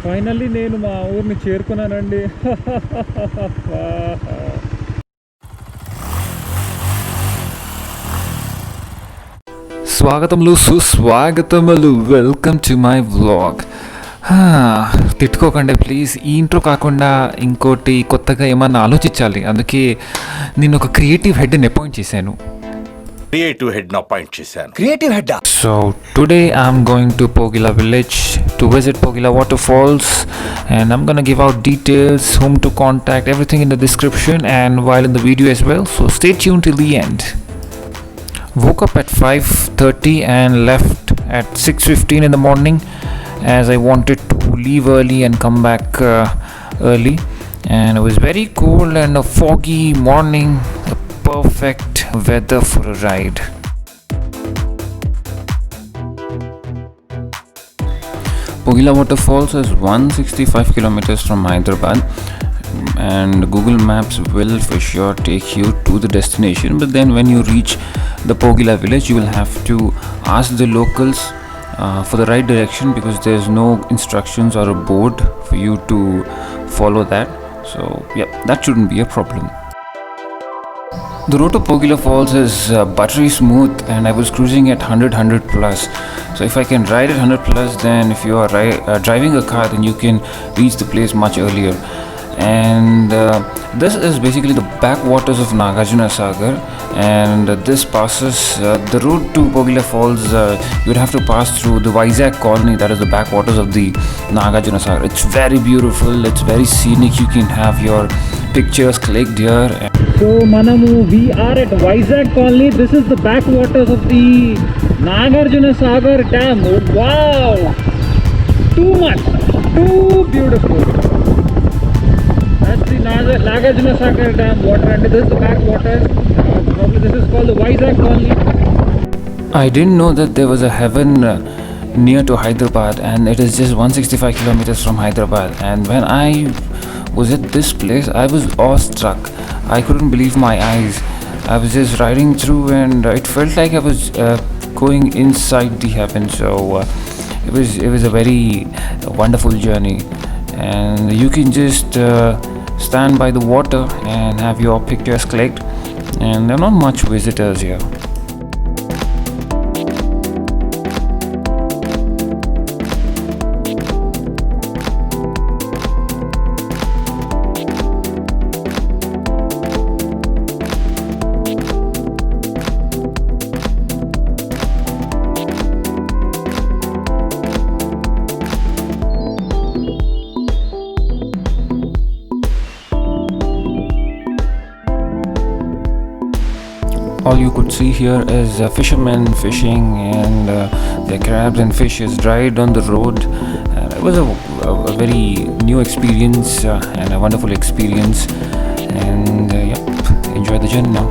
Finally నేను మా ఊరిని చేరుకున్నానండి. స్వాగతములు సుస్వాగతములు, వెల్కమ్ టు మై వ్లాగ్. తిట్టుకోకండి ప్లీజ్, ఈ ఇంట్రో కాకుండా ఇంకోటి కొత్తగా ఏమన్నా ఆలోచించాలి. అందుకే నేను ఒక క్రియేటివ్ హెడ్ని అపాయింట్ చేశాను. So today I'm going to Pogila village to visit Pogila waterfalls, and I'm gonna give out details, whom to contact, everything in the description and while in the video as well. So stay tuned till the end. Woke up at 5:30 and left at 6:15 in the morning, as I wanted to leave early and come back early. And it was very cold and a foggy morning, a perfect weather for a ride. Pogila waterfalls is 165 kilometers from Hyderabad, and Google Maps will for sure take you to the destination. But then when you reach the Pogila village, you will have to ask the locals for the right direction, because there's no instructions or a board for you to follow that. So yeah, that shouldn't be a problem. The road to Pogila Falls is buttery smooth, and I was cruising at 100 plus. So if I can ride at 100 plus, then if you are driving a car, then you can reach the place much earlier. And this is basically the backwaters of Nagarjuna Sagar, and this passes the route to Pogila Falls. You'd have to pass through the Vizag colony, that is the backwaters of the Nagarjuna Sagar. It's very beautiful, it's very scenic, you can have your pictures clicked here. So we are at Vizag colony. This is the backwaters of the Nagarjuna Sagar Dam. Wow, too much, too beautiful. That's the Nagarjuna Sagar Dam water, and this is the backwaters. Probably this is called the Vizag colony. I didn't know that there was a heaven near to Hyderabad, and it is just 165 kilometers from Hyderabad. And when I was at this place, I was awestruck. I couldn't believe my eyes. I was just riding through, and it felt like I was going inside the heaven. So it was a very wonderful journey, and you can just stand by the water and have your pictures clicked, and there are not much visitors here. All you could see here is fishermen fishing, and their crabs and fishes dried on the road. It was a very new experience and a wonderful experience, and enjoy the journey now.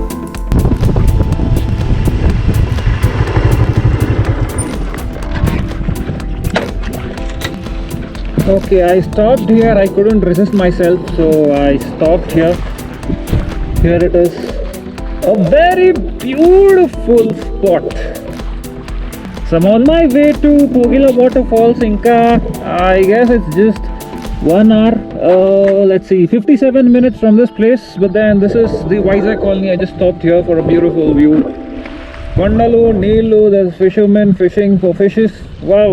Okay, I stopped here. I couldn't resist myself, so I stopped here. Here it is. A very beautiful spot. So I'm on my way to Pogila waterfalls. Inka, I guess it's just 1 hour. Let's see, 57 minutes from this place. But then this is the Vizag colony. I just stopped here for a beautiful view. Kondalu, Neelu, there's fishermen fishing for fishes. Wow,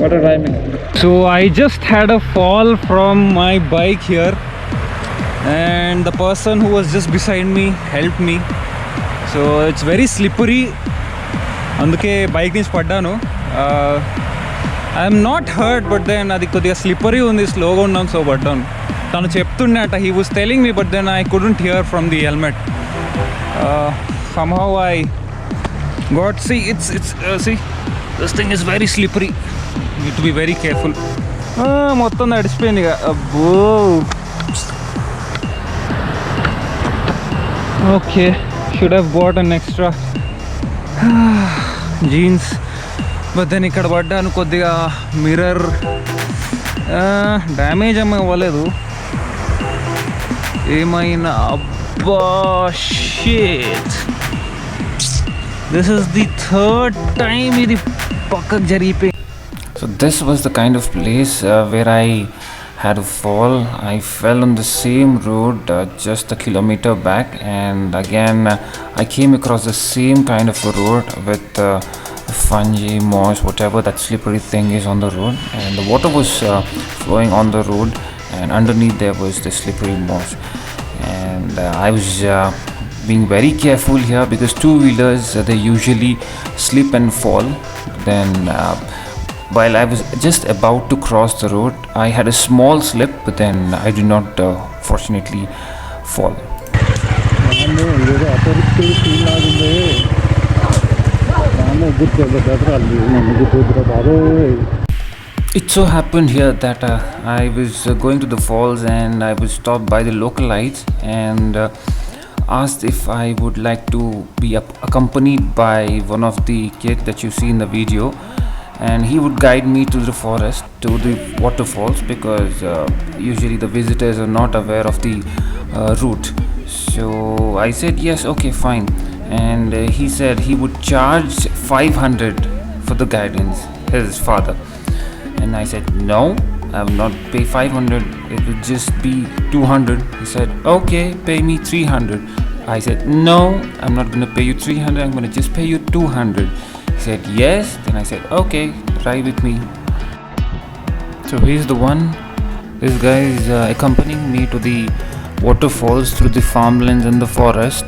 what a timing. So I just had a fall from my bike here, and the person who was just beside me helped me. So it's very slippery, అందుకే bike నుంచి పడ్డాను. I'm not hurt, but then అది కొద్దిగా slippery ఉంది, స్లోగా ఉన్నాను, so పడ్డాను. తను చెప్తున్నట్ట, he was telling me, but then I couldn't hear from the helmet. somehow I got, see this thing is very slippery, need to be very careful. మొత్తం నడిచిపోయింది ఇక. అబ్బో, okay, should have bought an extra jeans, but then ఇక్కడ పడ్డాను, కొద్దిగా mirror damage అవ్వలేదు ఏమైనా. అబ్బా, shit, this is the third time ఇది పక్కకు జరిగిపోయింది. So this was the kind of place where I had a fall. I fell on the same road just a kilometer back, and again I came across the same kind of a road with fungi, moss, whatever that slippery thing is on the road, and the water was flowing on the road, and underneath there was the slippery moss. And I was being very careful here because two-wheelers they usually slip and fall. Then while I was just about to cross the road, I had a small slip, but then I did not fortunately fall. ನಾನು ಇವಾಗ ಅಪರಿಚಿತ feel ಆಗಿದೆ. ನಾನು ಗೊತ್ತಿಲ್ಲದಾದ್ರೆ ಅಲ್ಲಿ ನನಗೆ ಹೋದ್ರೆ ಬಾರೋ. It so happened here that I was going to the falls and I was stopped by the local lights and asked if I would like to be accompanied by one of the kids that you see in the video, and he would guide me to the forest, to the waterfalls, because usually the visitors are not aware of the route. So I said yes, okay, fine. And he said he would charge 500 for the guidance, his father. And I said no, I will not pay 500, it will just be 200. He said okay, pay me 300. I said no, I'm not going to pay you 300, I'm going to just pay you 200. He said yes. Then I said okay, ride with me. So he's the one. This guy is accompanying me to the waterfalls through the farmlands and the forest,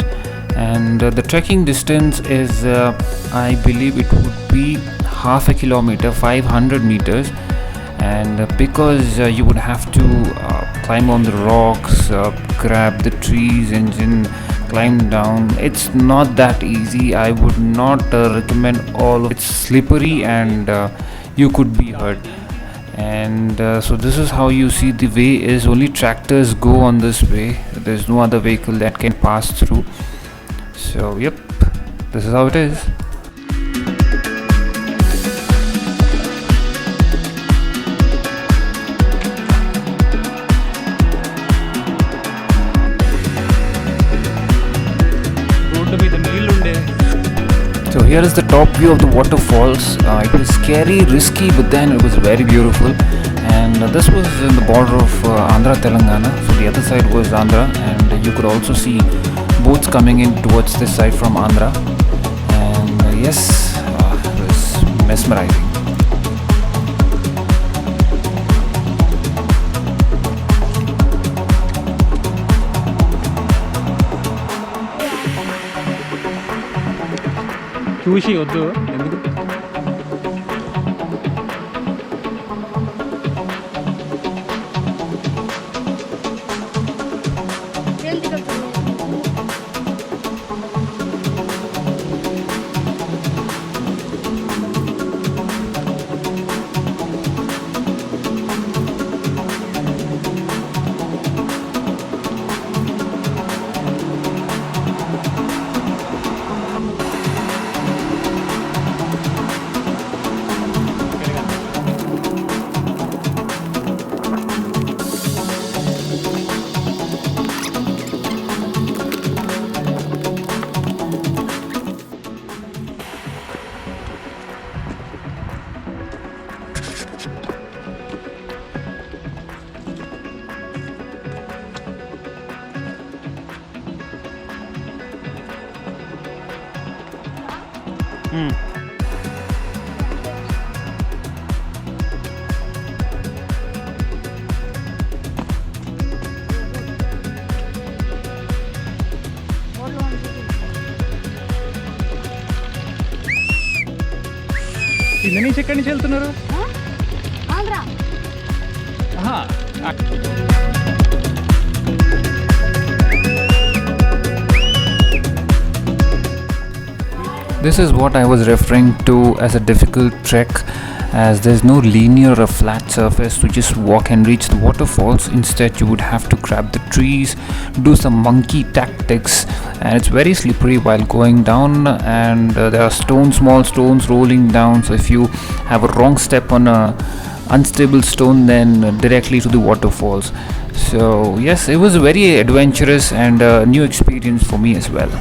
and the trekking distance is I believe it would be half a kilometer, 500 meters. And because you would have to climb on the rocks, grab the trees and then climb down, it's not that easy. I would not recommend all of it. It's slippery and you could be hurt. And so this is how you see the way is. Only tractors go on this way, there's no other vehicle that can pass through. So yep, this is how it is. So here is the top view of the waterfalls. It was scary, risky, but then it was very beautiful. And this was in the border of Andhra Telangana. So the other side was Andhra, and you could also see boats coming in towards this side from Andhra. And yes, it was mesmerizing. చూసి వద్దు ఎందుకు కింద నుంచి ఎక్కడి నుంచి వెళ్తున్నారు? This is what I was referring to as a difficult trek, as there's no linear or flat surface to just walk and reach the waterfalls. Instead, you would have to grab the trees, do some monkey tactics, and it's very slippery while going down, and there are small stones rolling down, so if you have a wrong step on a unstable stone, then directly to the waterfalls. So yes, it was very adventurous and a new experience for me as well.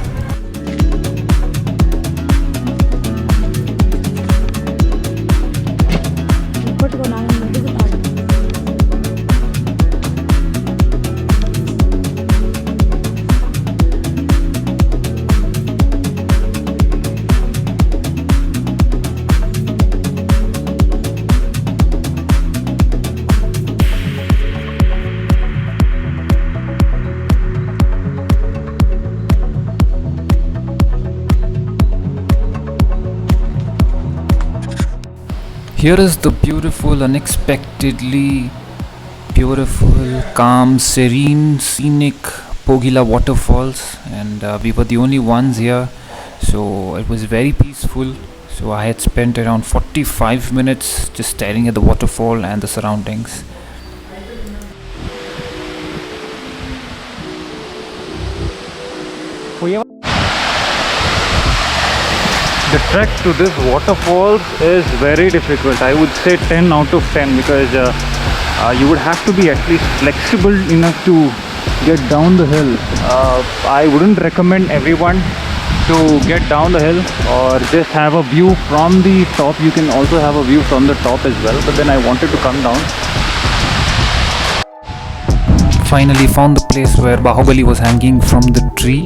Here is the beautiful, unexpectedly beautiful, calm, serene, scenic Pogila waterfalls, and we were the only ones here, so it was very peaceful. So I had spent around 45 minutes just staring at the waterfall and the surroundings. The trek to this waterfalls is very difficult. I would say 10 out of 10 because you would have to be at least flexible enough to get down the hill. I wouldn't recommend everyone to get down the hill or just have a view from the top. You can also have a view from the top as well, but then I wanted to come down. Finally found the place where Bahubali was hanging from the tree.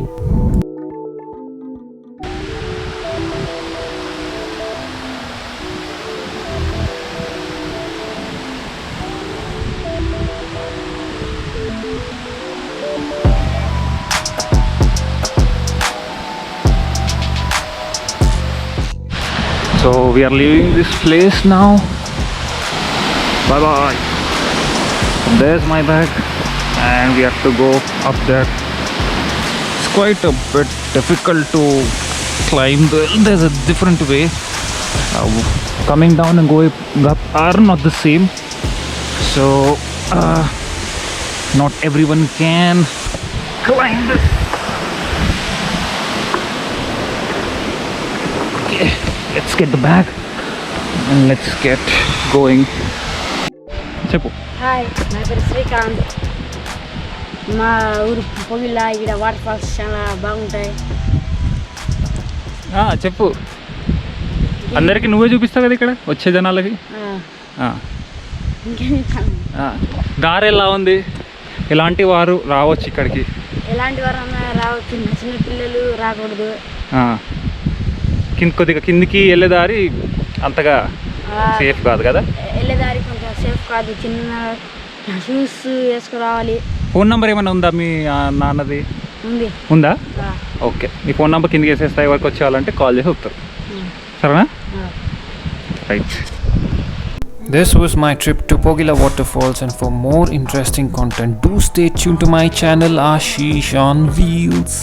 So we are leaving this place now. Bye bye. There's my bag, and we have to go up there. It's quite a bit difficult to climb. There's a different way. Coming down and going up are not the same. So not everyone can climb this. Okay. Let's get the bag and let's get going. Chepu. Hi నా పేరు శ్రీకాంత్. మా ఊరు పొగిలా ఇక్కడ water falls చాలా బాగుంటాయి. చెప్పు, అందరికి నువ్వే చూపిస్తావు కదా ఇక్కడ వచ్చే జనాలకి. దారి ఎలా ఉంది? ఎలాంటి వారు రావచ్చు ఇక్కడికి? ఎలాంటి వారన్నా రావచ్చు, చిన్న పిల్లలు రాకూడదు. కొద్దిగా కిందికి వెళ్ళే దారి అంతగా సేఫ్ కాదు కదా? వెళ్ళేదారి కొంచెం సేఫ్ కాదు, చిన్న షూస్ వేసుకురావాలి. ఫోన్ నెంబర్ ఏమైనా ఉందా మీ నాన్నది? ఉంది. ఉందా? ఓకే, నీ ఫోన్ నెంబర్ కిందికి వేసేస్తా, ఎవరికి వచ్చేవాళ్ళంటే కాల్ చేసి వస్తారు. సరేనా? Right. This was my trip to Pogila Waterfalls, and for more interesting content, do stay tuned to my channel Ashish on Wheels.